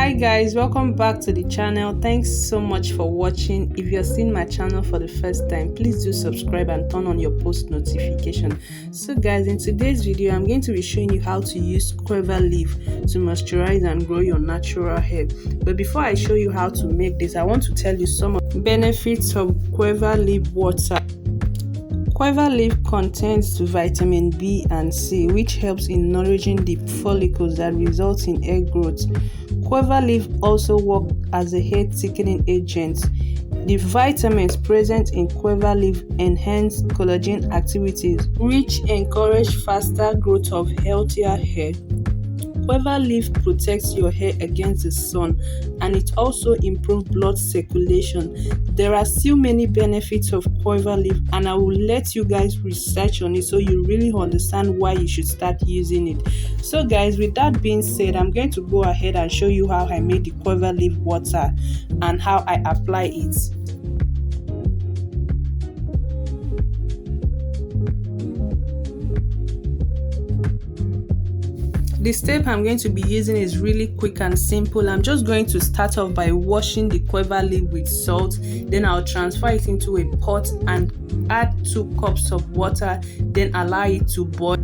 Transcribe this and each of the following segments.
Hi guys, welcome back to the channel. Thanks so much for watching. If you're seeing my channel for the first time, please do subscribe and turn on your post notification. So guys, in today's video I'm going to be showing you how to use guava leaf to moisturize and grow your natural hair. But before I show you how to make this, I want to tell you some of the benefits of guava leaf water. Guava leaf contains vitamin B and C, which helps in nourishing the follicles that result in hair growth. Guava leaf also works as a hair thickening agent. The vitamins present in guava leaf enhance collagen activities, which encourage faster growth of healthier hair. Guava leaf protects your hair against the sun, and it also improves blood circulation. There are still many benefits of guava leaf, and I will let you guys research on it so you really understand why you should start using it. So guys, with that being said, I'm going to go ahead and show you how I made the guava leaf water and how I apply it. The step I'm going to be using is really quick and simple. I'm just going to start off by washing the guava leaf with salt. Then I'll transfer it into a pot and add 2 cups of water. Then allow it to boil.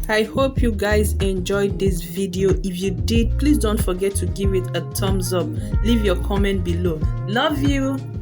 I hope you guys enjoyed this video. If you did, please don't forget to give it a thumbs up. Leave your comment below. Love you.